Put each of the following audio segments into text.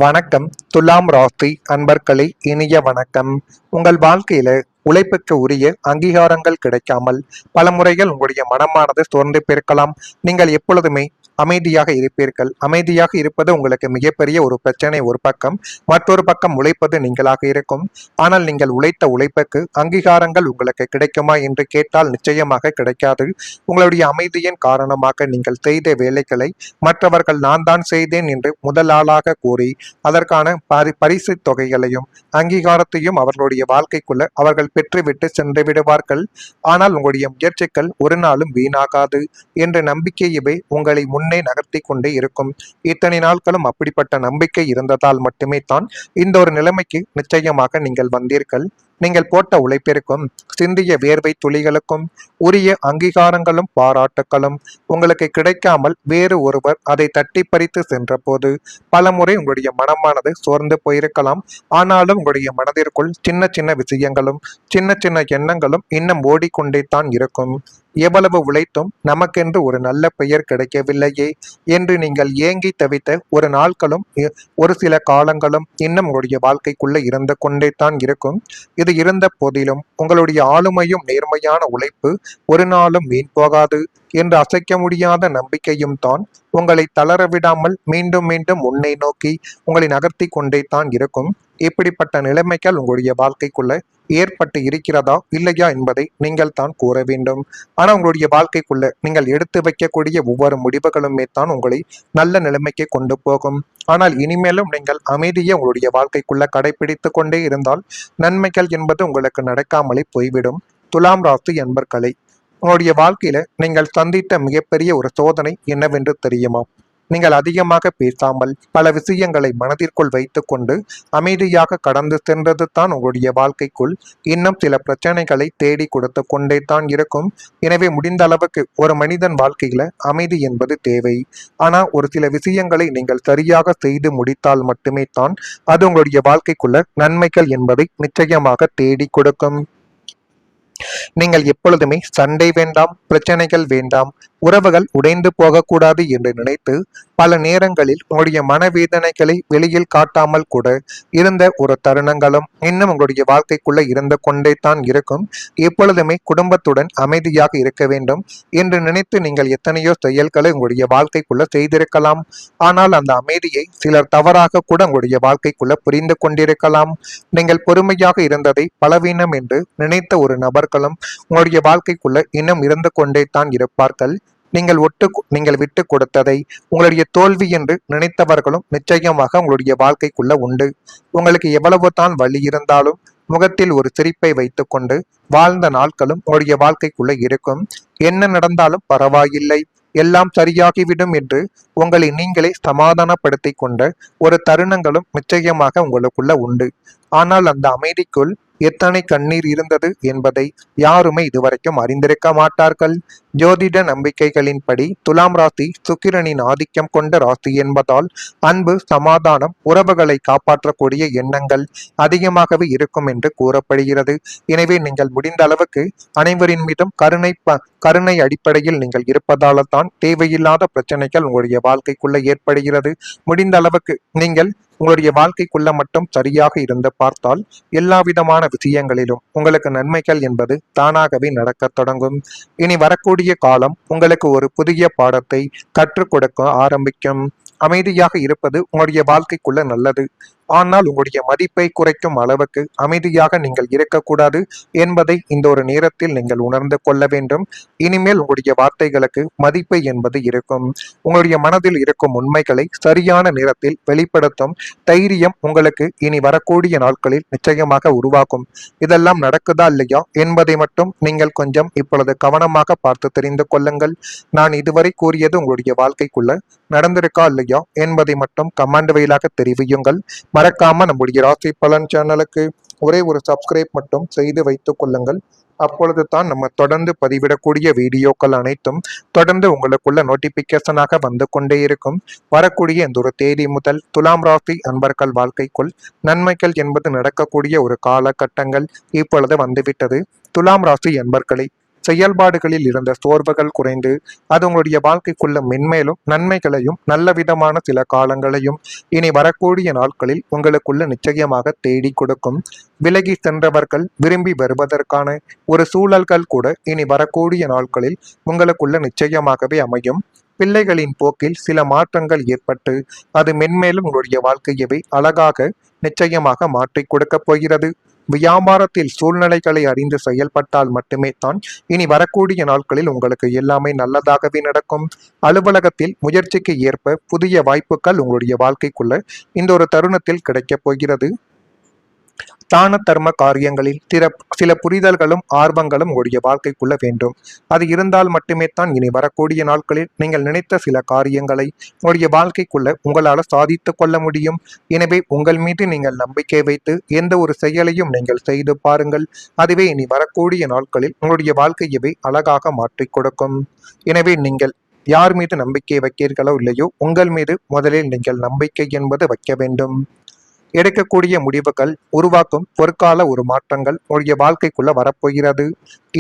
வணக்கம். துலாம் ராசி அன்பர்களே, இனிய வணக்கம். உங்கள் வாழ்க்கையில உழைப்புக்கு உரிய அங்கீகாரங்கள் கிடைக்காமல் பல முறைகள் உங்களுடைய மனமானது சோர்ந்து போயிருக்கலாம். நீங்கள் எப்பொழுதுமே அமைதியாக இருப்பீர்கள். அமைதியாக இருப்பது உங்களுக்கு மிகப்பெரிய ஒரு பிரச்சனை ஒரு பக்கம், மற்றொரு பக்கம் உழைப்பது நீங்களாக இருக்கும். ஆனால் நீங்கள் உழைத்த உழைப்புக்கு அங்கீகாரங்கள் உங்களுக்கு கிடைக்குமா என்று கேட்டால் நிச்சயமாக கிடைக்காது. உங்களுடைய அமைதியின் காரணமாக நீங்கள் செய்த வேலைகளை மற்றவர்கள் நான் தான் செய்தேன் என்று முதல் ஆளாக கூறி அதற்கான பரிசு தொகைகளையும் அங்கீகாரத்தையும் அவர்களுடைய வாழ்க்கைக்குள்ள அவர்கள் பெற்றுவிட்டு சென்று விடுவார்கள். ஆனால் உங்களுடைய முயற்சிகள் ஒரு நாளும் வீணாகாது என்ற நம்பிக்கையவே உங்களை முன்னே நகர்த்தி கொண்டே இருக்கும். இத்தனை நாட்களும் அப்படிப்பட்ட நம்பிக்கை இருந்ததால் மட்டுமே தான் இந்த ஒரு நிலைமைக்கு நிச்சயமாக நீங்கள் வந்தீர்கள். நீங்கள் போட்ட உழைப்பிற்கும் சிந்திய வேர்வை துளிகளுக்கும் உரிய அங்கீகாரங்களும் பாராட்டுகளும் உங்களுக்கு கிடைக்காமல் வேறு ஒருவர் அதை தட்டி பறித்து சென்ற போது பல முறை உங்களுடைய மனமானது சோர்ந்து போயிருக்கலாம். ஆனாலும் உங்களுடைய மனதிற்குள் சின்ன சின்ன விஷயங்களும் சின்ன சின்ன எண்ணங்களும் இன்னும் ஓடிக்கொண்டே தான் இருக்கும். எவ்வளவு உழைத்தும் நமக்கென்று ஒரு நல்ல பெயர் கிடைக்கவில்லையே என்று நீங்கள் ஏங்கி தவித்த ஒரு நாட்களும் ஒரு சில காலங்களும் இன்னும் உங்களுடைய வாழ்க்கைக்குள்ள இருந்து கொண்டே தான் இருக்கும். இது இருந்த போதிலும் உங்களுடைய ஆளுமையும் நேர்மையான உழைப்பு ஒரு நாளும் வீண் போகாது என்று அசைக்க முடியாத நம்பிக்கையும் தான் உங்களை தளர விடாமல் மீண்டும் மீண்டும் உன்னை நோக்கி உங்களை நகர்த்தி கொண்டே தான் இருக்கும். இப்படிப்பட்ட நிலைமைகள் உங்களுடைய வாழ்க்கைக்குள்ள ஏற்பட்டு இருக்கிறதா இல்லையா என்பதை நீங்கள் தான் கூற வேண்டும். ஆனால் உங்களுடைய வாழ்க்கைக்குள்ள நீங்கள் எடுத்து வைக்கக்கூடிய ஒவ்வொரு முடிவுகளுமே தான் உங்களை நல்ல நிலைமைக்கு கொண்டு போகும். ஆனால் இனிமேலும் நீங்கள் அமைதியை உங்களுடைய வாழ்க்கைக்குள்ள கடைபிடித்து கொண்டே இருந்தால் நன்மைகள் என்பது உங்களுக்கு நடக்காமலே போய்விடும். துலாம் ராசி என்பர்களே, உங்களுடைய வாழ்க்கையில நீங்கள் சந்தித்த மிகப்பெரிய ஒரு சோதனை என்னவென்று தெரியுமா? நீங்கள் அதிகமாக பேசாமல் பல விஷயங்களை மனதிற்குள் வைத்துக்கொண்டு அமைதியாக கடந்து சென்றது தான் உங்களுடைய வாழ்க்கைக்குள் இன்னும் சில பிரச்சனைகளை தேடி கொடுத்து கொண்டே தான் இருக்கும். எனவே முடிந்த அளவுக்கு ஒரு மனிதன் வாழ்க்கையில அமைதி என்பது தேவை. ஆனா ஒரு சில விஷயங்களை நீங்கள் சரியாக செய்து முடித்தால் மட்டுமே தான் அது உங்களுடைய வாழ்க்கைக்குள்ள நன்மைகள் என்பதை நிச்சயமாக தேடி கொடுக்கும். நீங்கள் எப்பொழுதுமே சண்டை வேண்டாம், பிரச்சனைகள் வேண்டாம், உறவுகள் உடைந்து போகக்கூடாது என்று நினைத்து பல நேரங்களில் உங்களுடைய மனவேதனைகளை வெளியில் காட்டாமல் கூட இருந்த ஒரு தருணங்களும் இன்னும் உங்களுடைய வாழ்க்கைக்குள்ள இருந்து கொண்டே தான் இருக்கும். எப்பொழுதுமே குடும்பத்துடன் அமைதியாக இருக்க வேண்டும் என்று நினைத்து நீங்கள் எத்தனையோ செயல்களை உங்களுடைய வாழ்க்கைக்குள்ள செய்திருக்கலாம். ஆனால் அந்த அமைதியை சிலர் தவறாக கூட உங்களுடைய வாழ்க்கைக்குள்ள புரிந்து கொண்டிருக்கலாம். நீங்கள் பொறுமையாக இருந்ததை பலவீனம் என்று நினைத்த ஒரு நபர்களும் உங்களுடைய வாழ்க்கைக்குள்ள இன்னும் இருந்து கொண்டே தான் இருப்பார்கள். நீங்கள் விட்டு கொடுத்ததை உங்களுடைய தோல்வி என்று நினைத்தவர்களும் நிச்சயமாக உங்களுடைய வாழ்க்கைக்குள்ள உண்டு. உங்களுக்கு எவ்வளவு தான் வலி இருந்தாலும் முகத்தில் ஒரு சிரிப்பை வைத்துக்கொண்டு வாழ்ந்த நாட்களும் உங்களுடைய வாழ்க்கைக்குள்ள இருக்கும். என்ன நடந்தாலும் பரவாயில்லை, எல்லாம் சரியாகிவிடும் என்று உங்களை நீங்களே சமாதானப்படுத்தி கொண்ட ஒரு தருணங்களும் நிச்சயமாக உங்களுக்குள்ள உண்டு. ஆனால் அந்த அமைதிக்குள் எத்தனை கண்ணீர் இருந்தது என்பதை யாருமே இதுவரைக்கும் அறிந்திருக்க மாட்டார்கள். ஜோதிட நம்பிக்கைகளின்படி துலாம் ராசி சுக்கிரனின் ஆதிக்கம் கொண்ட ராசி என்பதால் அன்பு, சமாதானம், உறவுகளை காப்பாற்றக்கூடிய எண்ணங்கள் அதிகமாகவே இருக்கும் என்று கூறப்படுகிறது. எனவே நீங்கள் முடிந்த அளவுக்கு அனைவரின் மீதும் கருணை அடிப்படையில் நீங்கள் இருப்பதால தான் தேவையில்லாத பிரச்சனைகள் உங்களுடைய வாழ்க்கைக்குள்ள ஏற்படுகிறது. முடிந்த அளவுக்கு நீங்கள் உங்களுடைய வாழ்க்கைக்குள்ள மட்டும் சரியாக இருந்து பார்த்தால் எல்லா விதமான விஷயங்களிலும் உங்களுக்கு நன்மைகள் என்பது தானாகவே நடக்க தொடங்கும். இனி வரக்கூடிய காலம் உங்களுக்கு ஒரு புதிய பாடத்தை கற்றுக் கொடுக்க ஆரம்பிக்கும். அமைதியாக இருப்பது உங்களுடைய வாழ்க்கைக்குள்ள நல்லது. ஆனால் உங்களுடைய மதிப்பை குறைக்கும் அளவுக்கு அமைதியாக நீங்கள் இருக்கக்கூடாது என்பதை இந்த ஒரு நேரத்தில் நீங்கள் உணர்ந்து கொள்ள வேண்டும். இனிமேல் உங்களுடைய வார்த்தைகளுக்கு மதிப்பு என்பது இருக்கும். உங்களுடைய மனதில் இருக்கும் உண்மைகளை சரியான நேரத்தில் வெளிப்படுத்தும் தைரியம் உங்களுக்கு இனி வரக்கூடிய நாட்களில் நிச்சயமாக உருவாக்கும். இதெல்லாம் நடக்குதா இல்லையா என்பதை மட்டும் நீங்கள் கொஞ்சம் இப்பொழுது கவனமாக பார்த்து தெரிந்து கொள்ளுங்கள். நான் இதுவரை கூறியது உங்களுடைய வாழ்க்கைக்குள்ள நடந்திருக்கா இல்லையா என்பதை மட்டும் கமெண்ட் வழியாக தெரிவியுங்கள். மறக்காம நம்முடைய ராசி பலன் சேனலுக்கு ஒரே ஒரு சப்ஸ்கிரைப் மட்டும் செய்து வைத்துக் கொள்ளுங்கள். அப்பொழுது தான் நம்ம தொடர்ந்து பதிவிடக்கூடிய வீடியோக்கள் அனைத்தும் தொடர்ந்து உங்களுக்குள்ள நோட்டிபிகேஷனாக வந்து கொண்டே இருக்கும். வரக்கூடிய இந்த ஒரு தேதி முதல் துலாம் ராசி அன்பர்கள் வாழ்க்கைக்குள் நன்மைகள் என்பது நடக்கக்கூடிய ஒரு காலகட்டங்கள் இப்பொழுது வந்துவிட்டது. துலாம் ராசி அன்பர்களை செயல்பாடுகளில் இருந்த சோர்வுகள் குறைந்து அது உங்களுடைய வாழ்க்கைக்குள்ள மென்மேலும் நன்மைகளையும் நல்ல விதமான சில காலங்களையும் இனி வரக்கூடிய நாட்களில் உங்களுக்குள்ள நிச்சயமாக தேடி கொடுக்கும். விலகி சென்றவர்கள் விரும்பி வருவதற்கான ஒரு சூழல்கள் கூட இனி வரக்கூடிய நாட்களில் உங்களுக்குள்ள நிச்சயமாகவே அமையும். பிள்ளைகளின் போக்கில் சில மாற்றங்கள் ஏற்பட்டு அது மென்மேலும் உங்களுடைய வாழ்க்கையவே அழகாக நிச்சயமாக மாற்றிக் கொடுக்கப் போகிறது. வியாபாரத்தில் சூழ்நிலைகளை அறிந்து செயல்பட்டால் மட்டுமே தான் இனி வரக்கூடிய நாட்களில் உங்களுக்கு எல்லாமே நல்லதாகவே நடக்கும். அலுவலகத்தில் முயற்சிக்கு ஏற்ப புதிய வாய்ப்புகள் உங்களுடைய வாழ்க்கைக்குள்ள இந்த ஒரு தருணத்தில் கிடைக்கப் போகிறது. தான தர்ம காரியங்களில் சில புரிதல்களும் ஆர்வங்களும் உங்களுடைய வாழ்க்கைக்குள்ள வேண்டும். அது இருந்தால் மட்டுமே தான் இனி வரக்கூடிய நாட்களில் நீங்கள் நினைத்த சில காரியங்களை உங்களுடைய வாழ்க்கைக்குள்ள உங்களால் சாதித்து கொள்ள முடியும். எனவே உங்கள் மீது நீங்கள் நம்பிக்கை வைத்து எந்த ஒரு செயலையும் நீங்கள் செய்து பாருங்கள். அதுவே இனி வரக்கூடிய நாட்களில் உங்களுடைய வாழ்க்கையவே அழகாக மாற்றிக் கொடுக்கும். எனவே நீங்கள் யார் மீது நம்பிக்கை வைக்கிறீர்களோ இல்லையோ, உங்கள் மீது முதலில் நீங்கள் நம்பிக்கை என்பது வைக்க வேண்டும். எடுக்கக்கூடிய முடிவுகள் உருவாக்கும் பொற்கால ஒரு மாற்றங்கள் உங்களுடைய வாழ்க்கைக்குள்ள வரப்போகிறது.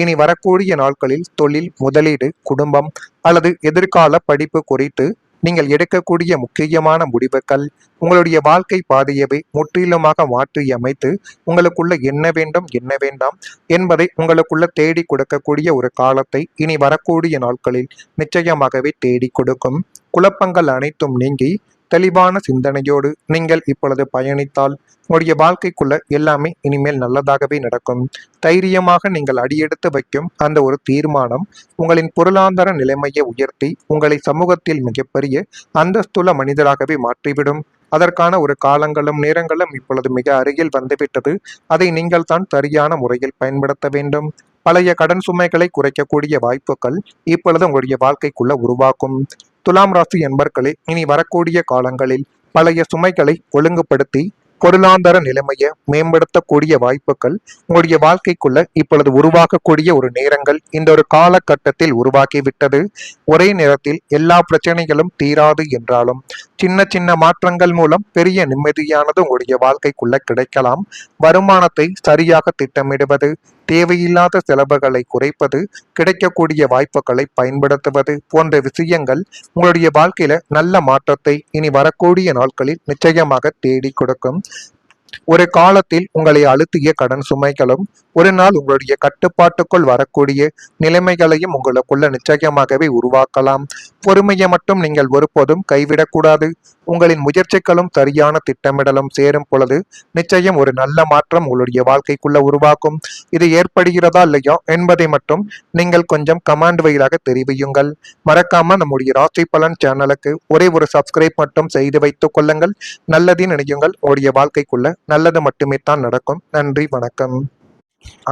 இனி வரக்கூடிய நாட்களில் தொழில், முதலீடு, குடும்பம் அல்லது எதிர்கால படிப்பு குறித்து நீங்கள் எடுக்கக்கூடிய முக்கியமான முடிவுகள் உங்களுடைய வாழ்க்கை பாதையவே முற்றிலுமாக மாற்றி அமைத்து உங்களுக்குள்ள என்ன வேண்டும் என்ன வேண்டாம் என்பதை உங்களுக்குள்ள தேடி கொடுக்கக்கூடிய ஒரு காலத்தை இனி வரக்கூடிய நாட்களில் நிச்சயமாகவே தேடி கொடுக்கும். குழப்பங்கள் அனைத்தும் நீங்கி தெளிவான சிந்தனையோடு நீங்கள் இப்பொழுது பயணித்தால் உங்களுடைய வாழ்க்கைக்குள்ள எல்லாமே இனிமேல் நல்லதாகவே நடக்கும். தைரியமாக நீங்கள் அடியெடுத்து வைக்கும் அந்த ஒரு தீர்மானம் உங்களின் பொருளாதார நிலைமையை உயர்த்தி உங்களை சமூகத்தில் மிகப்பெரிய அந்தஸ்துள்ள மனிதராகவே மாற்றிவிடும். அதற்கான ஒரு காலங்களும் நேரங்களும் இப்பொழுது மிக அருகில் வந்துவிட்டது. அதை நீங்கள் தான் சரியான முறையில் பயன்படுத்த வேண்டும். பழைய கடன் சுமைகளை குறைக்கக்கூடிய வாய்ப்புகள் இப்பொழுது உங்களுடைய வாழ்க்கைக்குள்ள உருவாக்கும். துலாம் ராசி என்பர்களே, இனி வரக்கூடிய காலங்களில் பழைய சுமைகளை ஒழுங்குபடுத்தி பொருளாதார நிலைமையை மேம்படுத்தக்கூடிய வாய்ப்புகள் உங்களுடைய வாழ்க்கைக்குள்ள இப்பொழுது உருவாக்கக்கூடிய ஒரு நேரங்கள் இந்த ஒரு காலகட்டத்தில் உருவாக்கிவிட்டது. ஒரே நேரத்தில் எல்லா பிரச்சனைகளும் தீராது என்றாலும் சின்ன சின்ன மாற்றங்கள் மூலம் பெரிய நிம்மதியானது உங்களுடைய வாழ்க்கைக்குள்ள கிடைக்கலாம். வருமானத்தை சரியாக திட்டமிடுவது, தேவையில்லாத செலவுகளை குறைப்பது, கிடைக்கக்கூடிய வாய்ப்புகளை பயன்படுத்துவது போன்ற விஷயங்கள் உங்களுடைய வாழ்க்கையில நல்ல மாற்றத்தை இனி வரக்கூடிய நாட்களில் நிச்சயமாக தேடி கொடுக்கும். ஒரு காலத்தில் உங்களை அழுத்திய கடன் சுமைகளும் ஒரு நாள் உங்களுடைய கட்டுப்பாட்டுக்குள் வரக்கூடிய நிலைமைகளையும் உங்களுக்குள்ள நிச்சயமாகவே உருவாக்கலாம். பொறுமையை மட்டும் நீங்கள் ஒருபோதும் கைவிடக்கூடாது. உங்களின் முயற்சிகளும் சரியான திட்டமிடலும் சேரும் பொழுது நிச்சயம் ஒரு நல்ல மாற்றம் உங்களுடைய வாழ்க்கைக்குள்ள உருவாக்கும். இது ஏற்படுகிறதா இல்லையா என்பதை மட்டும் நீங்கள் கொஞ்சம் கமெண்ட் வழியாக தெரிவியுங்கள். மறக்காம நம்முடைய ராசி பலன் சேனலுக்கு ஒரே ஒரு சப்ஸ்கிரைப் மட்டும் செய்து வைத்துக் கொள்ளுங்கள். நல்லதின் நினையுங்கள். உங்களுடைய வாழ்க்கைக்குள்ள நல்லது மட்டுமே தான் நடக்கும். நன்றி, வணக்கம்.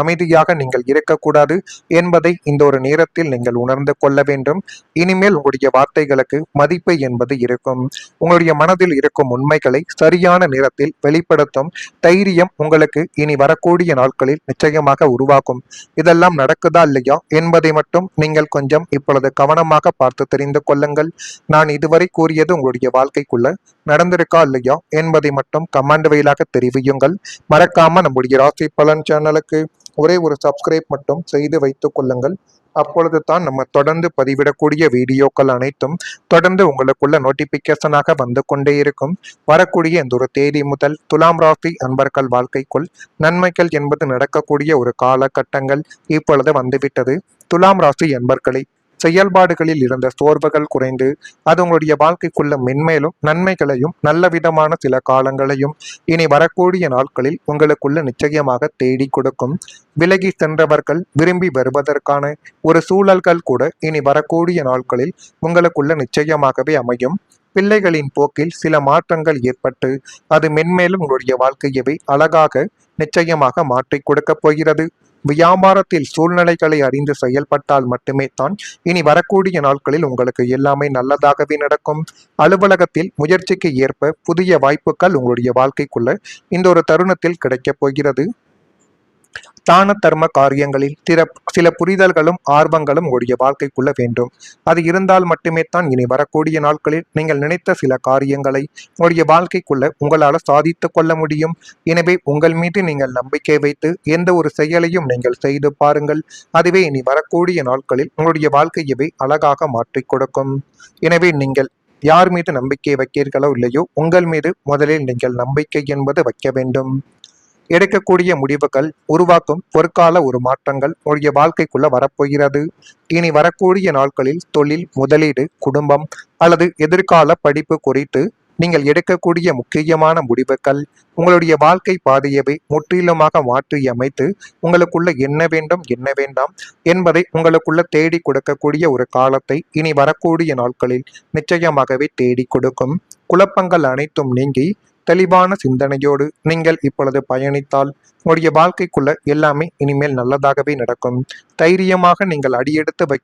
அமைதியாக நீங்கள் இருக்கக்கூடாது என்பதை இந்த ஒரு நேரத்தில் நீங்கள் உணர்ந்து கொள்ள வேண்டும். இனிமேல் உங்களுடைய வார்த்தைகளுக்கு மதிப்பு என்பது இருக்கும். உங்களுடைய மனதில் இருக்கும் உண்மைகளை சரியான நேரத்தில் வெளிப்படுத்தும் தைரியம் உங்களுக்கு இனி வரக்கூடிய நாட்களில் நிச்சயமாக உருவாக்கும். இதெல்லாம் நடக்குதா இல்லையா என்பதை மட்டும் நீங்கள் கொஞ்சம் இப்பொழுது கவனமாக பார்த்து தெரிந்து கொள்ளுங்கள். நான் இதுவரை கூறியது உங்களுடைய வாழ்க்கைக்குள்ள நடந்திருக்கா இல்லையா என்பதை மட்டும் கமெண்ட் வழியாக தெரிவியுங்கள். மறக்காம நம்முடைய ராசி பலன் சேனலுக்கு ஒரே ஒரு சப்ஸ்கிரைப் மட்டும் செய்து வைத்துக் கொள்ளுங்கள். அப்பொழுது தான் நம்ம தொடர்ந்து பதிவிடக்கூடிய வீடியோக்கள் அனைத்தும் தொடர்ந்து உங்களுக்குள்ள நோட்டிபிகேஷனாக வந்து கொண்டே இருக்கும். வரக்கூடிய இந்த ஒரு தேதி முதல் துலாம் ராசி அன்பர்கள் வாழ்க்கைக்குள் நன்மைகள் என்பது நடக்கக்கூடிய ஒரு காலகட்டங்கள் இப்பொழுது வந்துவிட்டது. துலாம் ராசி அன்பர்களை செயல்பாடுகளில் இருந்த சோர்வுகள் குறைந்து அது உங்களுடைய வாழ்க்கைக்குள்ள மென்மேலும் நன்மைகளையும் நல்ல விதமான சில காலங்களையும் இனி வரக்கூடிய நாட்களில் உங்களுக்குள்ள நிச்சயமாக தேடி கொடுக்கும். விலகி சென்றவர்கள் விரும்பி வருவதற்கான ஒரு சூழல்கள் கூட இனி வரக்கூடிய நாட்களில் உங்களுக்குள்ள நிச்சயமாகவே அமையும். பிள்ளைகளின் போக்கில் சில மாற்றங்கள் ஏற்பட்டு அது மென்மேலும் உங்களுடைய வாழ்க்கையவே அழகாக நிச்சயமாக மாற்றிக் கொடுக்கப் போகிறது. வியாபாரத்தில் சூழ்நிலைகளை அறிந்து செயல்பட்டால் மட்டுமே தான் இனி வரக்கூடிய நாட்களில் உங்களுக்கு எல்லாமே நல்லதாகவே நடக்கும். அலுவலகத்தில் முயற்சிக்கு ஏற்ப புதிய வாய்ப்புகள் உங்களுடைய வாழ்க்கைக்குள்ள இந்த ஒரு தருணத்தில் கிடைக்கப் போகிறது. தான தர்ம காரியங்களில் சில புரிதல்களும் ஆர்வங்களும் உங்களுடைய வாழ்க்கைக்குள்ள வேண்டும். அது இருந்தால் மட்டுமே தான் இனி வரக்கூடிய நாட்களில் நீங்கள் நினைத்த சில காரியங்களை உங்களுடைய வாழ்க்கைக்குள்ள உங்களால சாதித்துக் கொள்ள முடியும். எனவே உங்கள் மீது நீங்கள் நம்பிக்கை வைத்து எந்த ஒரு செயலையும் நீங்கள் செய்து பாருங்கள். அதுவே இனி வரக்கூடிய நாட்களில் உங்களுடைய வாழ்க்கையவே அழகாக மாற்றிக் கொடுக்கும். எனவே நீங்கள் யார் மீது நம்பிக்கை வைக்கிறீர்களோ இல்லையோ, உங்கள் மீது முதலில் நீங்கள் நம்பிக்கை என்பது வைக்க வேண்டும். எடுக்கக்கூடிய முடிவுகள் உருவாக்கும் பொற்கால ஒரு மாற்றங்கள் உங்களுடைய வாழ்க்கைக்குள்ள வரப்போகிறது. இனி வரக்கூடிய நாட்களில் தொழில், முதலீடு, குடும்பம் அல்லது எதிர்கால படிப்பு குறித்து நீங்கள் எடுக்கக்கூடிய முக்கியமான முடிவுகள் உங்களுடைய வாழ்க்கை பாதையவே முற்றிலுமாக மாற்றி அமைத்து உங்களுக்குள்ள என்ன வேண்டும் என்ன வேண்டாம் என்பதை உங்களுக்குள்ள தேடி கொடுக்கக்கூடிய ஒரு காலத்தை இனி வரக்கூடிய நாட்களில் நிச்சயமாகவே தேடி கொடுக்கும். குழப்பங்கள் அனைத்தும் நீங்கி தெளிவான சிந்தனையோடு நீங்கள் இப்பொழுது பயணித்தால் உங்களுடைய வாழ்க்கைக்குள்ள எல்லாமே இனிமேல் நல்லதாகவே நடக்கும். தைரியமாக நீங்கள் அடியெடுத்து வைக்க